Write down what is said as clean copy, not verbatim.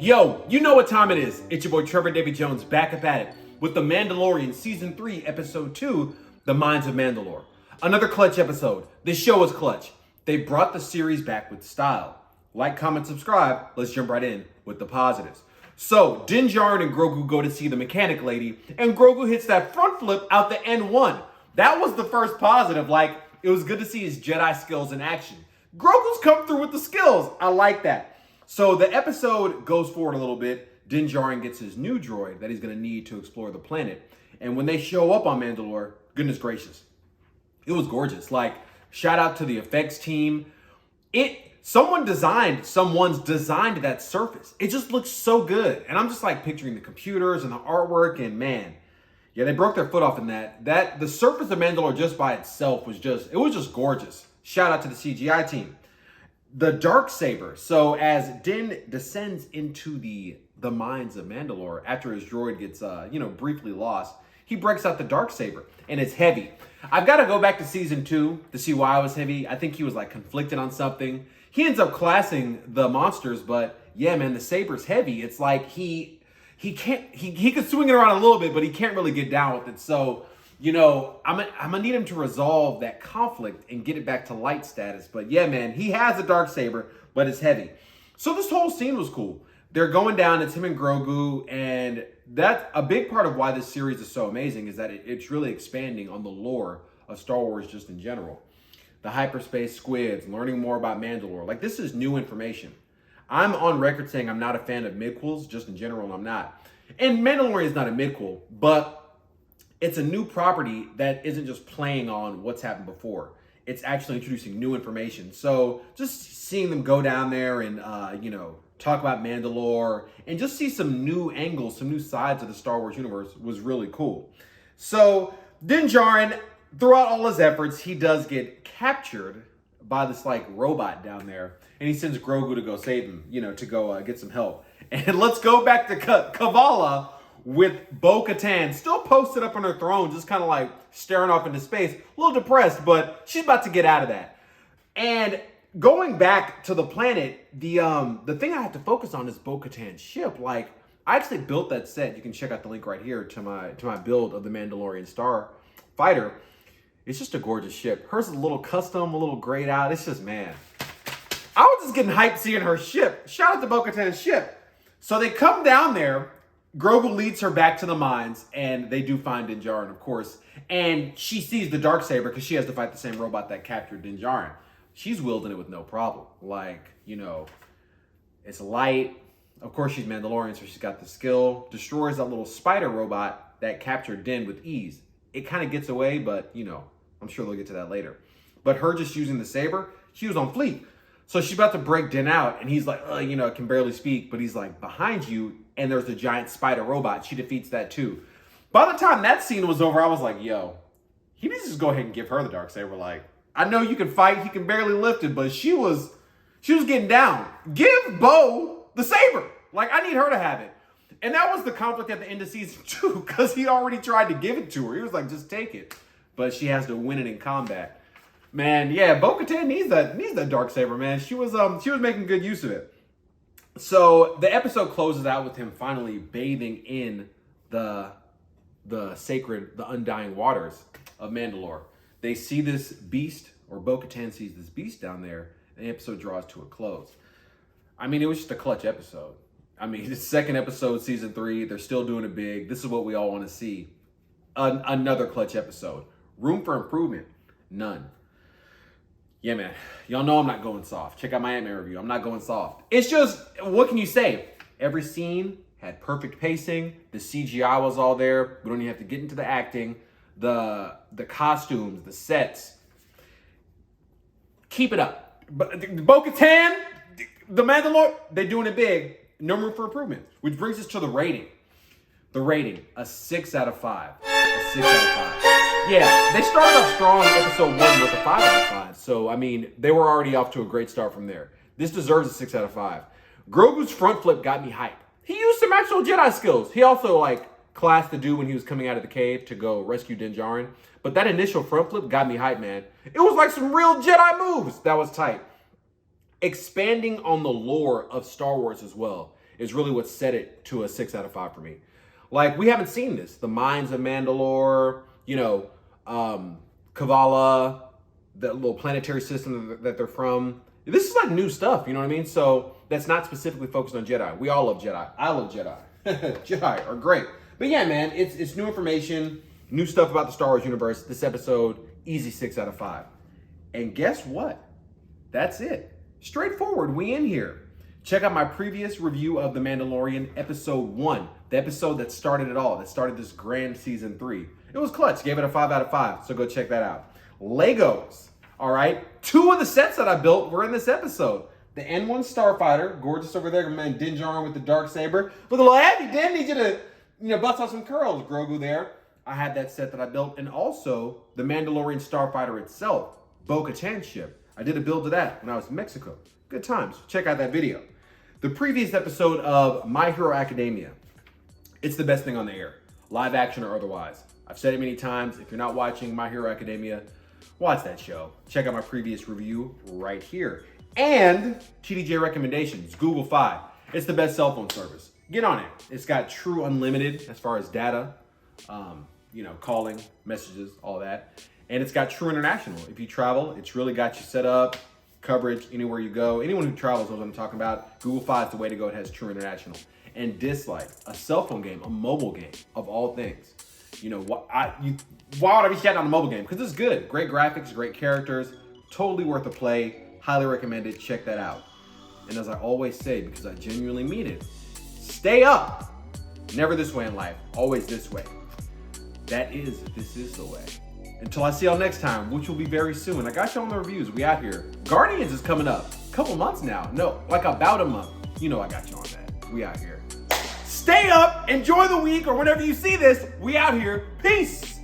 Yo, you know what time it is. It's your boy Trevor David Jones back up at it with The Mandalorian Season 3, Episode 2, The Mines of Mandalore. Another clutch episode. This show is clutch. They brought the series back with style. Like, comment, subscribe. Let's jump right in with the positives. So, Din Djarin and Grogu go to see the mechanic lady, and Grogu hits that front flip out the N1. That was the first positive. Like, it was good to see his Jedi skills in action. Grogu's come through with the skills. I like that. So the episode goes forward a little bit. Din Djarin gets his new droid that he's going to need to explore the planet. And when they show up on Mandalore, goodness gracious, it was gorgeous. Like, shout out to the effects team. Someone's designed that surface. It just looks so good. And I'm just like picturing the computers and the artwork, and man, yeah, they broke their foot off in that. The surface of Mandalore just by itself was just gorgeous. Shout out to the CGI team. The Darksaber. So as Din descends into the mines of Mandalore after his droid gets briefly lost, he breaks out the Darksaber, and it's heavy. I've got to go back to season 2 to see why it was heavy. I think he was like conflicted on something. He ends up classing the monsters, but yeah, man, the saber's heavy. It's like he could swing it around a little bit, but he can't really get down with it. So, I'm gonna need him to resolve that conflict and get it back to light status. But yeah, man, he has a Darksaber, but it's heavy. So this whole scene was cool. They're going down, it's him and Grogu, and that's a big part of why this series is so amazing, is that it's really expanding on the lore of Star Wars just in general. The hyperspace squids, learning more about Mandalore. Like, this is new information. I'm on record saying I'm not a fan of midquels, just in general, and I'm not. And Mandalorian is not a midquel, but it's a new property that isn't just playing on what's happened before. It's actually introducing new information. So just seeing them go down there and, talk about Mandalore and just see some new angles, some new sides of the Star Wars universe was really cool. So Din Djarin, throughout all his efforts, he does get captured by this like robot down there, and he sends Grogu to go save him, to go get some help. And let's go back to Kavala with Bo-Katan still posted up on her throne, just kind of like staring off into space, a little depressed, but she's about to get out of that. And going back to the planet, the thing I have to focus on is Bo-Katan's ship. Like, I actually built that set. You can check out the link right here to my build of the Mandalorian Star Fighter. It's just a gorgeous ship. Hers is a little custom, a little grayed out. It's just, man, I was just getting hyped seeing her ship. Shout out to Bo-Katan's ship. So they come down there. Grogu leads her back to the mines, and they do find Din Djarin, of course. And she sees the Darksaber because she has to fight the same robot that captured Din Djarin. She's wielding it with no problem. Like, it's light. Of course, she's Mandalorian, so she's got the skill. Destroys that little spider robot that captured Din with ease. It kind of gets away, but, I'm sure they'll get to that later. But her just using the saber, she was on fleek. So she's about to break Din out, and he's like, can barely speak, but he's like, behind you, and there's the giant spider robot. She defeats that too. By the time that scene was over, I was like, yo, he needs to just go ahead and give her the Darksaber. Like, I know you can fight, he can barely lift it, but she was getting down. Give Bo the saber. Like, I need her to have it. And that was the conflict at the end of season 2, because he already tried to give it to her. He was like, just take it. But she has to win it in combat. Man, yeah, Bo-Katan needs that Darksaber, man. She was making good use of it. So the episode closes out with him finally bathing in the sacred, the undying waters of Mandalore. They see this beast, or Bo-Katan sees this beast down there, and the episode draws to a close. I mean, it was just a clutch episode. I mean, the second episode, season 3, they're still doing it big. This is what we all want to see. Another clutch episode. Room for improvement? None. Yeah, man. Y'all know I'm not going soft. Check out my Ant-Man review. I'm not going soft. It's just, what can you say? Every scene had perfect pacing. The CGI was all there. We don't even have to get into the acting. The costumes, the sets. Keep it up. Bo-Katan, the Mandalore, they're doing it big. No room for improvement. Which brings us to the rating. The rating, a 6 out of 5. A 6 out of 5. Yeah, they started off strong in episode 1 with a 5 out of 5. So, I mean, they were already off to a great start from there. This deserves a 6 out of 5. Grogu's front flip got me hyped. He used some actual Jedi skills. He also, classed the dude when he was coming out of the cave to go rescue Din Djarin. But that initial front flip got me hyped, man. It was like some real Jedi moves. That was tight. Expanding on the lore of Star Wars as well. is really what set it to a 6 out of 5 for me. Like, we haven't seen this. The Mines of Mandalore, Kavala, the little planetary system that they're from. This is like new stuff, you know what I mean? So that's not specifically focused on Jedi. We all love Jedi. I love Jedi. Jedi are great. But yeah, man, it's new information, new stuff about the Star Wars universe. This episode, easy 6 out of 5. And guess what? That's it. Straightforward, we in here. Check out my previous review of The Mandalorian, episode 1. The episode that started it all, that started this grand season 3. It was clutch, gave it a 5 out of 5, so go check that out. Legos, all right? 2 of the sets that I built were in this episode. The N1 Starfighter, gorgeous over there, man, Din Djarin with the Darksaber. With a little heavy, Din, need you to, bust out some curls, Grogu there. I had that set that I built, and also the Mandalorian Starfighter itself, Bo-Katan ship. I did a build of that when I was in Mexico. Good times. Check out that video. The previous episode of My Hero Academia. It's the best thing on the air, live action or otherwise. I've said it many times. If you're not watching My Hero Academia, watch that show. Check out my previous review right here. And TDJ Recommendations, Google Fi. It's the best cell phone service. Get on it. It's got true unlimited as far as data, calling, messages, all that. And it's got true international. If you travel, it's really got you set up, coverage anywhere you go. Anyone who travels knows what I'm talking about. Google Fi is the way to go. It has true international. And Dislike, a cell phone game, a mobile game of all things. Why would I be shouting on a mobile game? Because it's good. Great graphics, great characters, totally worth a play. Highly recommend it. Check that out. And as I always say, because I genuinely mean it, stay up. Never this way in life, always this way. This is the way. Until I see y'all next time, which will be very soon. I got y'all on the reviews. We out here. Guardians is coming up. A couple months now. No, like about a month. I got you on that. We out here. Stay up. Enjoy the week or whenever you see this. We out here. Peace.